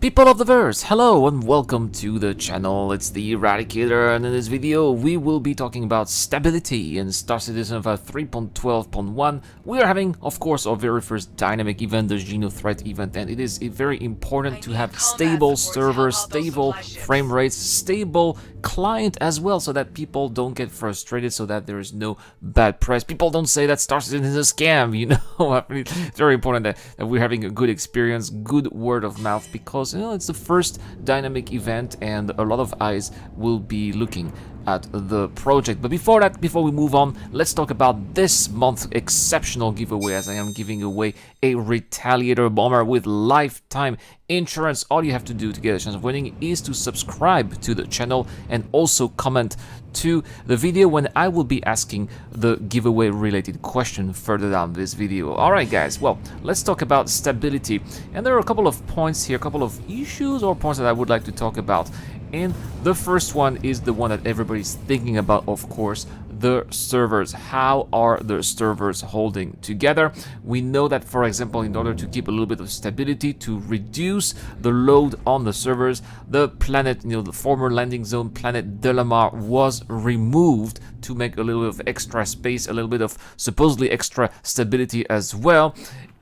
People of the verse, hello and welcome to the channel. It's the Eradicator, and in this video we will be talking about stability in Star Citizen 3.12.1. We are having, of course, our very first dynamic event, the XenoThreat event, and it is very important to have stable servers, stable frame rates, stable client as well, so that people don't get frustrated, so that there is no bad press. People don't say that Star Citizen is a scam, you know. I mean, it's very important that we're having a good experience, good word of mouth, because it's the first dynamic event and a lot of eyes will be looking at the project. But before that, before we move on, let's talk about this month's exceptional giveaway, as I am giving away a Retaliator bomber with lifetime insurance. All you have to do to get a chance of winning is to subscribe to the channel and also comment to the video when I will be asking the giveaway related question further down this video. Alright guys, well, let's talk about stability, and there are a couple of points here, a couple of issues or points that I would like to talk about. And the first one is the one that everybody's thinking about, of course, the servers. How are the servers holding together? We know that, for example, in order to keep a little bit of stability, to reduce the load on the servers, the planet, the former landing zone planet Delamar was removed to make a little bit of extra space, a little bit of supposedly extra stability as well.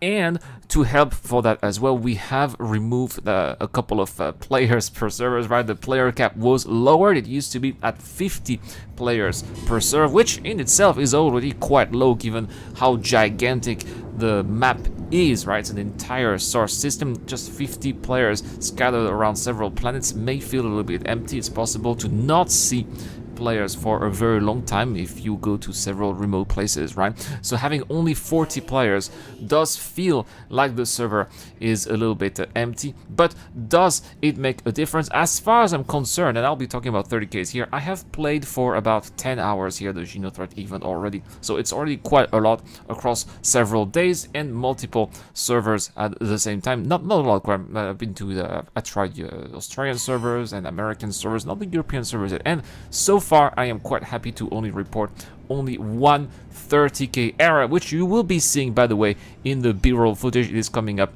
And to help for that as well, we have removed a couple of players per server, right? The player cap was lowered. It used to be at 50 players per server, which in itself is already quite low given how gigantic the map is, right? It's an entire source system. Just 50 players scattered around several planets may feel a little bit empty. It's possible to not see players for a very long time if you go to several remote places, right? So having only 40 players does feel like the server is a little bit empty, but does it make a difference? As far as I'm concerned, and I'll be talking about 30Ks here, I have played for about 10 hours here, the XenoThreat event already, so it's already quite a lot across several days and multiple servers at the same time. Not a lot. I've been to I tried Australian servers and American servers, not the European servers yet, and so far I am quite happy to only report only one 30K error, which you will be seeing, by the way, in the B-roll footage. It is coming up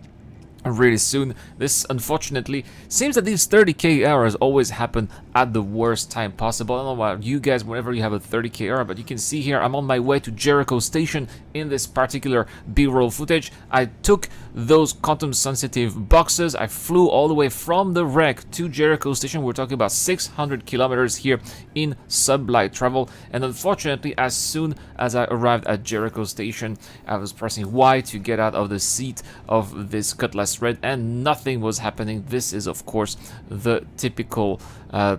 really soon. This unfortunately seems that these 30K errors always happen at the worst time possible. I don't know about you guys whenever you have a 30K error, but you can see here I'm on my way to Jericho Station in this particular B-roll footage. I took those quantum sensitive boxes. I flew all the way from the wreck to Jericho Station. We're talking about 600 kilometers here in sublight travel, and unfortunately as soon as I arrived at Jericho Station, I was pressing Y to get out of the seat of this Cutlass Red and nothing was happening. This is of course the typical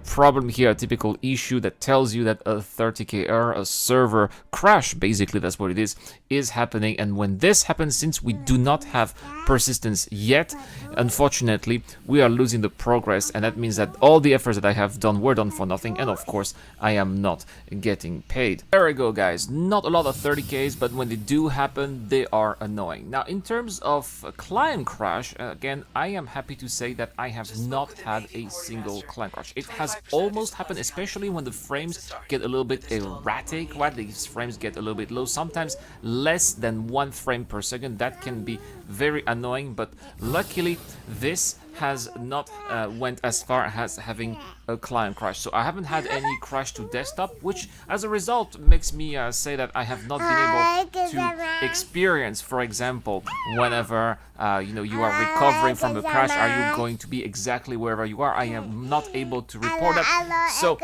problem here, a typical issue that tells you that a 30K error, a server crash, basically that's what it is happening. And when this happens, since we do not have persistence yet, unfortunately we are losing the progress, and that means that all the efforts that I have done were done for nothing, and of course I am not getting paid. There we go guys, not a lot of 30Ks, but when they do happen they are annoying. Now in terms of client crash, again I am happy to say that I have not had a single client crash. It has almost happened, especially when the frames get a little bit erratic, right? These frames get a little bit low, sometimes less than 1 frame per second. That can be very annoying, but luckily this has not went as far as having a client crash. So I haven't had any crash to desktop, which as a result makes me say that I have not been able to experience, for example, whenever you are recovering from a crash, are you going to be exactly wherever you are? I am not able to report that. So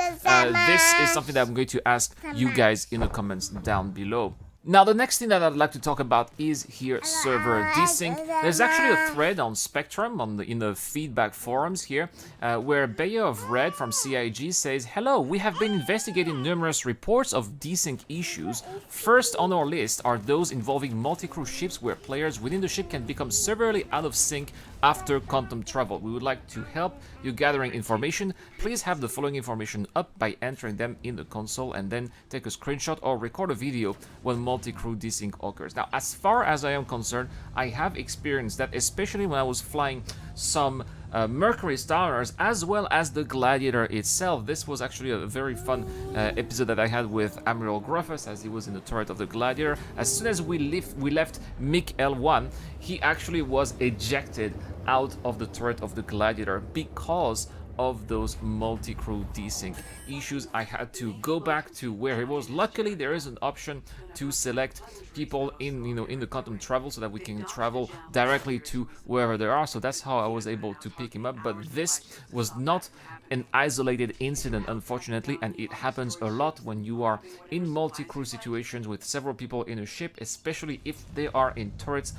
this is something that I'm going to ask you guys in the comments down below. Now the next thing that I'd like to talk about is here server desync. There's actually a thread on Spectrum in the feedback forums here where Bayer of Red from CIG says, "Hello, we have been investigating numerous reports of desync issues. First on our list are those involving multi-crew ships where players within the ship can become severely out of sync after quantum travel. We would like to help you gathering information. Please have the following information up by entering them in the console and then take a screenshot or record a video when multi-crew desync occurs." Now, as far as I am concerned, I have experienced that, especially when I was flying some Mercury Starrunners, as well as the Gladiator itself. This was actually a very fun episode that I had with Admiral Gruffus as he was in the turret of the Gladiator. As soon as we left MiG L1, he actually was ejected out of the turret of the Gladiator because of those multi-crew desync issues. I had to go back to where he was. Luckily, there is an option to select people in in the quantum travel so that we can travel directly to wherever they are. So that's how I was able to pick him up. But this was not an isolated incident, unfortunately, and it happens a lot when you are in multi-crew situations with several people in a ship, especially if they are in turrets.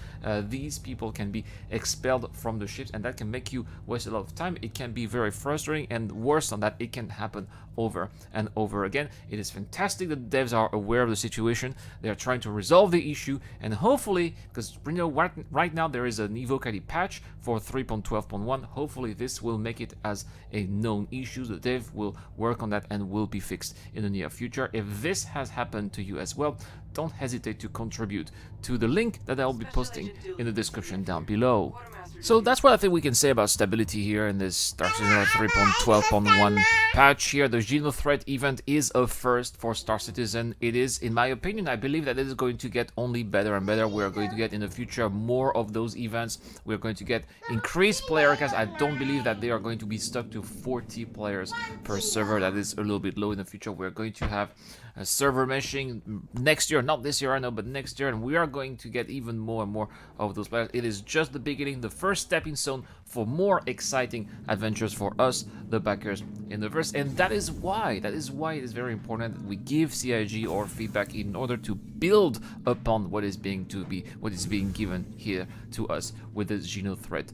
These people can be expelled from the ships, and that can make you waste a lot of time. It can be very frustrating, and worse than that, it can happen over and over again. It is fantastic that the devs are aware of the situation. They are trying to resolve the issue, and hopefully, because right now there is an Evocati patch for 3.12.1, hopefully this will make it as a known issue. The dev will work on that and will be fixed in the near future. If this has happened to you as well, don't hesitate to contribute to the link that I'll be posting in the description down below. So that's what I think we can say about stability here in this Star Citizen 3.12.1 patch here. The XenoThreat event is a first for Star Citizen. It is, in my opinion, I believe that it is going to get only better and better. We are going to get in the future more of those events. We are going to get increased player counts. I don't believe that they are going to be stuck to 40 players per server. That is a little bit low in the future. We're going to have a server meshing next year, not this year I know, but next year, and we are going to get even more and more of those players. It is just the beginning, the first stepping stone for more exciting adventures for us, the backers in the verse. And that is why it is very important that we give CIG our feedback in order to build upon what is being given here to us with the XenoThreat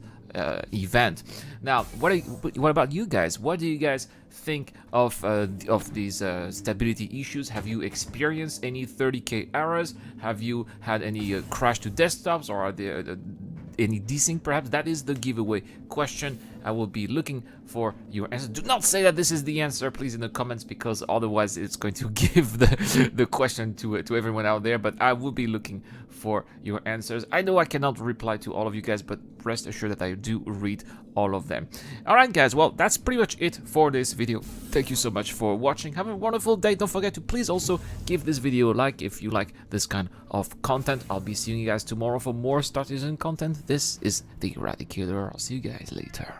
event. Now, what about you guys? What do you guys think of these stability issues? Have you experienced any 30k errors? Have you had any crash to desktops, or are there any desync perhaps? That is the giveaway question. I will be looking for your answer. Do not say that this is the answer, please, in the comments, because otherwise it's going to give the question to everyone out there. But I will be looking for your answers. I know I cannot reply to all of you guys, but rest assured that I do read all of them. Alright guys, well, that's pretty much it for this video. Thank you so much for watching. Have a wonderful day. Don't forget to please also give this video a like if you like this kind of content. I'll be seeing you guys tomorrow for more Star Citizen content. This is the Eradicator. I'll see you guys later.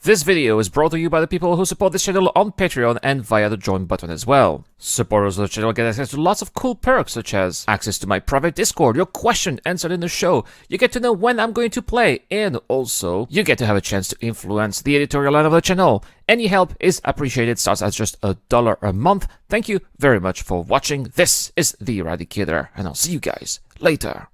This video is brought to you by the people who support this channel on Patreon and via the join button as well. Supporters of the channel get access to lots of cool perks, such as access to my private Discord, your question answered in the show, you get to know when I'm going to play, and also you get to have a chance to influence the editorial line of the channel. Any help is appreciated, starts at just $1 a month. Thank you very much for watching. This is the Eradicator, and I'll see you guys later.